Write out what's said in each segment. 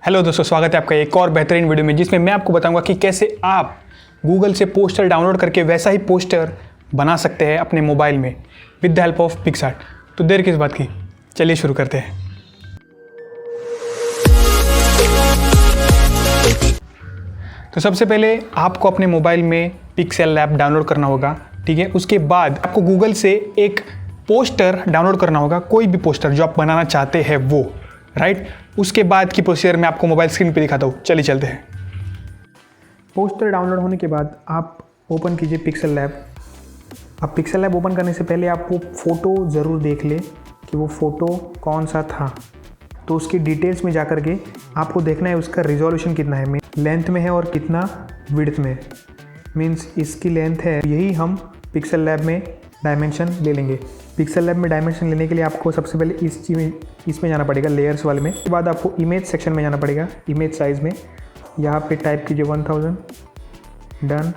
Hello दोस्तों, स्वागत है आपका एक और बेहतरीन वीडियो में जिसमें मैं आपको बताऊंगा कि कैसे आप गूगल से पोस्टर डाउनलोड करके वैसा ही पोस्टर बना सकते हैं अपने मोबाइल में with the help of PicsArt. तो देर किस बात की, चलिए शुरू करते हैं। तो सबसे पहले आपको अपने मोबाइल में पिक्सेलैब डाउनलोड करना होगा, ठीक है। उसके बाद आपको गूगल से एक पोस्टर डाउनलोड करना होगा, कोई भी पोस्टर जो आप बनाना चाहते हैं वो, राइट। उसके बाद की प्रोसीजर मैं आपको मोबाइल स्क्रीन पे दिखाता हूँ, चलिए चलते हैं। पोस्टर डाउनलोड होने के बाद आप ओपन कीजिए पिक्सेलैब। अब पिक्सेलैब ओपन करने से पहले आप वो फ़ोटो ज़रूर देख ले कि वो फ़ोटो कौन सा था। तो उसकी डिटेल्स में जा कर के आपको देखना है उसका रिजोल्यूशन कितना है, लेंथ में है और कितना विड्थ में। मीन्स इसकी लेंथ है, यही हम पिक्सेलैब में डायमेंशन ले लेंगे। पिक्सेलैब में डायमेंशन लेने के लिए आपको सबसे पहले इसमें जाना पड़ेगा, लेयर्स वाले में। उसके बाद आपको इमेज सेक्शन में जाना पड़ेगा, इमेज साइज़ में। यहाँ पे टाइप कीजिए 1000, डन।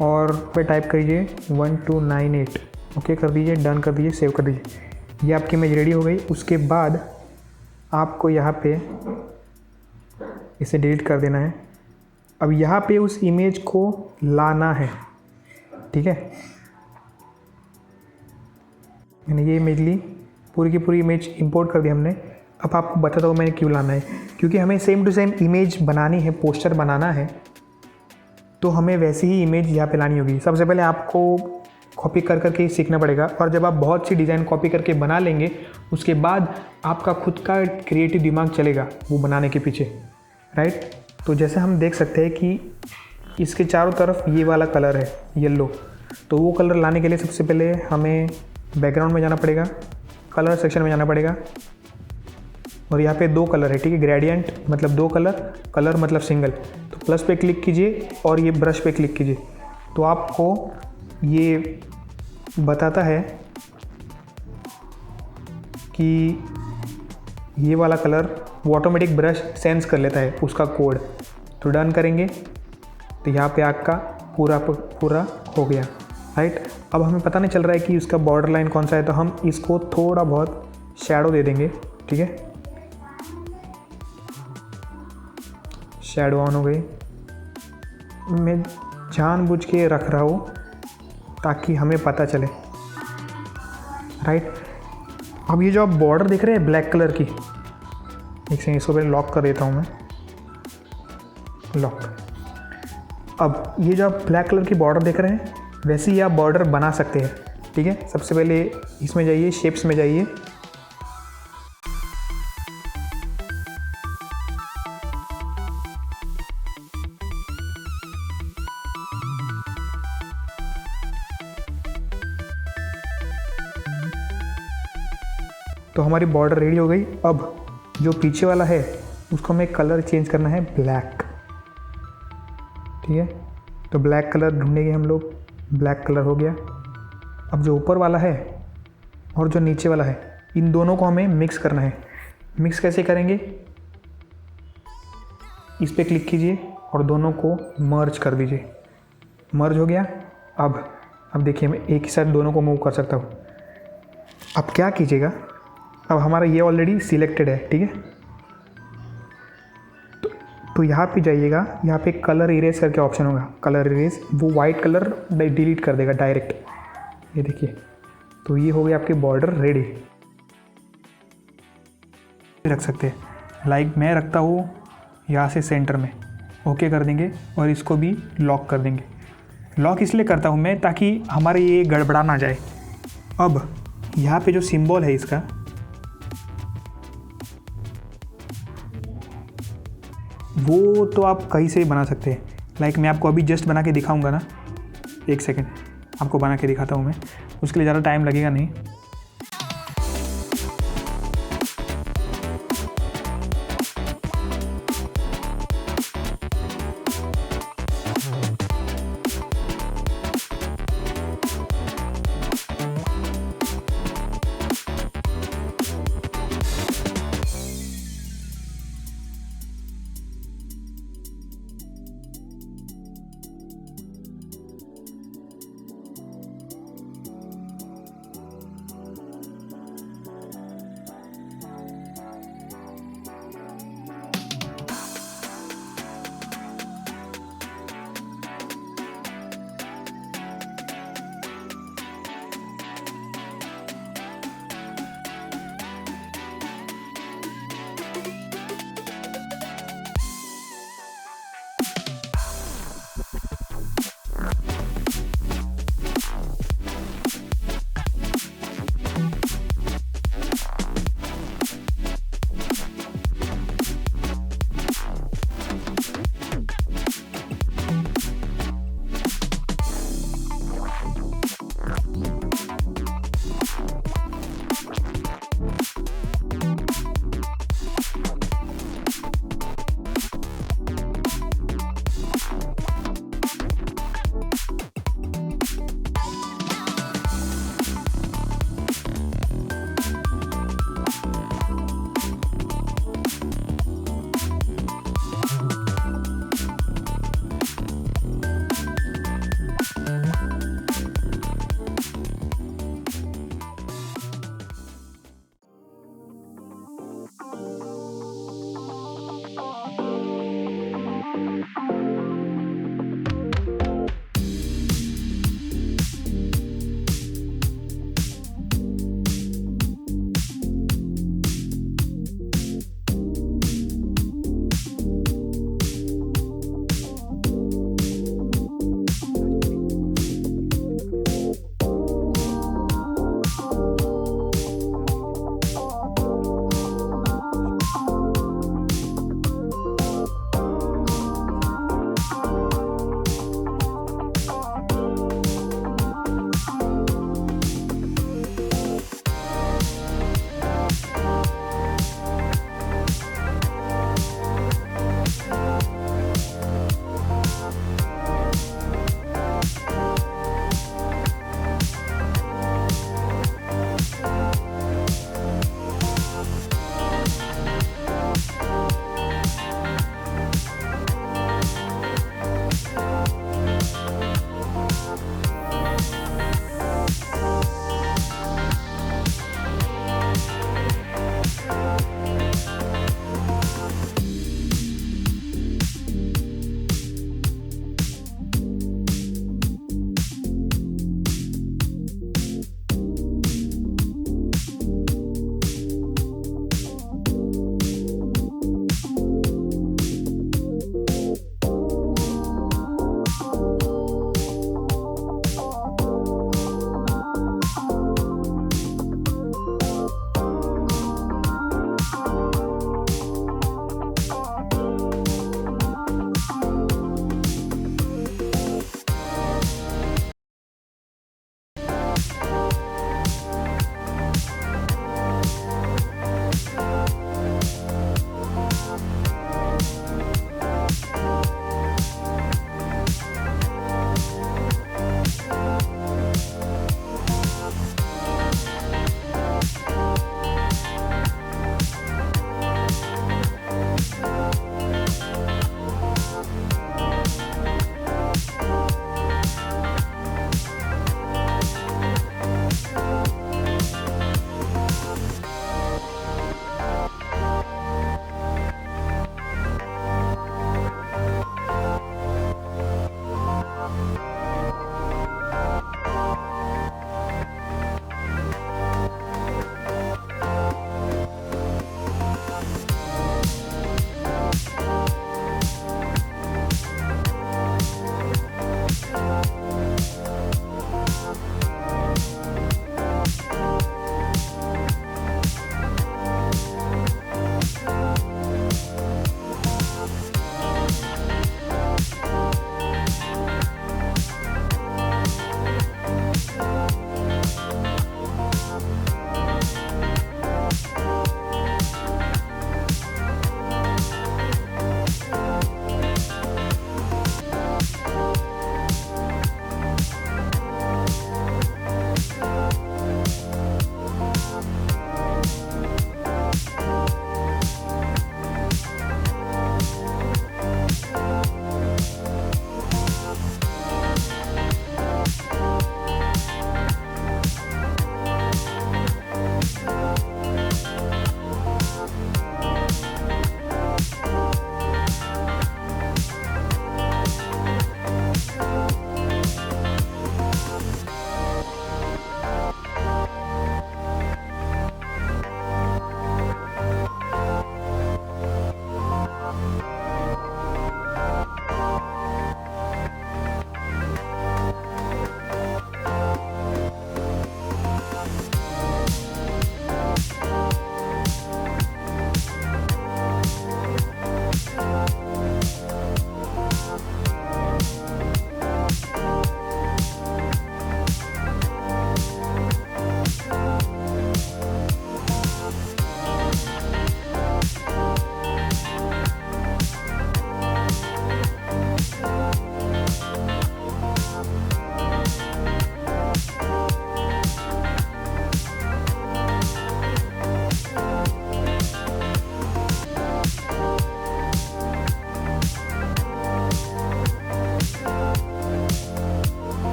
और पे टाइप करिए 1298, ओके कर दीजिए, डन कर दीजिए, सेव कर दीजिए। ये आपकी इमेज रेडी हो गई। उसके बाद आपको यहाँ पे इसे डिलीट कर देना है। अब यहाँ पे उस इमेज को लाना है, ठीक है। मैंने ये इमेज ली, पूरी की पूरी इमेज इंपोर्ट कर दी हमने। अब आपको बताता हूँ मैंने क्यों लाना है, क्योंकि हमें सेम टू सेम इमेज बनानी है, पोस्टर बनाना है, तो हमें वैसी ही इमेज यहाँ पे लानी होगी। सबसे पहले आपको कॉपी कर करके सीखना पड़ेगा, और जब आप बहुत सी डिज़ाइन कॉपी करके बना लेंगे उसके बाद आपका खुद का क्रिएटिव दिमाग चलेगा वो बनाने के पीछे, राइट। तो जैसे हम देख सकते हैं कि इसके चारों तरफ ये वाला कलर है येलो, तो वो कलर लाने के लिए सबसे पहले हमें बैकग्राउंड में जाना पड़ेगा, कलर सेक्शन में जाना पड़ेगा। और यहाँ पे दो कलर है, ठीक है। ग्रेडियंट मतलब दो कलर, कलर मतलब सिंगल। तो प्लस पे क्लिक कीजिए और ये ब्रश पे क्लिक कीजिए, तो आपको ये बताता है कि ये वाला कलर वो ऑटोमेटिक ब्रश सेंस कर लेता है उसका कोड। तो डन करेंगे तो यहाँ पे आपका पूरा हो गया, राइट। अब हमें पता नहीं चल रहा है कि उसका बॉर्डर लाइन कौन सा है, तो हम इसको थोड़ा बहुत शैडो दे देंगे, ठीक है। शैडो ऑन हो गई। मैं जानबूझ के रख रहा हूँ ताकि हमें पता चले, राइट। अब ये जो आप बॉर्डर देख रहे हैं ब्लैक कलर की, एक सेकंड इसको पहले लॉक कर देता हूँ मैं, लॉक। अब ये जो आप ब्लैक कलर की बॉर्डर देख रहे हैं वैसे ही आप बॉर्डर बना सकते हैं, ठीक है। सबसे पहले इसमें जाइए, शेप्स में जाइए। तो हमारी बॉर्डर रेडी हो गई। अब जो पीछे वाला है उसको हमें कलर चेंज करना है ब्लैक, ठीक है। तो ब्लैक कलर ढूंढेंगे हम लोग, ब्लैक कलर हो गया। अब जो ऊपर वाला है और जो नीचे वाला है इन दोनों को हमें मिक्स करना है। मिक्स कैसे करेंगे, इस पर क्लिक कीजिए और दोनों को मर्ज कर दीजिए। मर्ज हो गया। अब देखिए मैं एक ही साथ दोनों को मूव कर सकता हूँ। अब क्या कीजिएगा, अब हमारा ये ऑलरेडी सिलेक्टेड है, ठीक है। तो यहाँ पे जाइएगा, यहाँ पे कलर इरेज करके ऑप्शन होगा, कलर इरेज। वो वाइट कलर डिलीट कर देगा डायरेक्ट, ये देखिए। तो ये हो गया आपके बॉर्डर रेडी। रख सकते हैं, लाइक मैं रखता हूँ यहाँ से सेंटर में, ओके कर देंगे और इसको भी लॉक कर देंगे। लॉक इसलिए करता हूँ मैं ताकि हमारे ये गड़बड़ा ना जाए। अब यहाँ पे जो सिंबल है इसका, वो तो आप कहीं से बना सकते हैं। लाइक मैं आपको अभी जस्ट बना के दिखाऊंगा ना, एक सेकेंड आपको बना के दिखाता हूँ मैं, उसके लिए ज़्यादा टाइम लगेगा नहीं।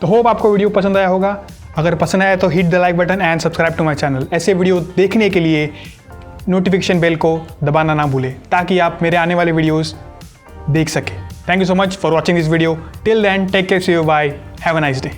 तो होप आपको वीडियो पसंद आया होगा। अगर पसंद आया तो hit the like button and subscribe to my channel. ऐसे वीडियो देखने के लिए नोटिफिकेशन बेल को दबाना ना भूलें ताकि आप मेरे आने वाले वीडियोस देख सकें। Thank you so much for watching this video. Till then take care, see you, bye, have a nice day.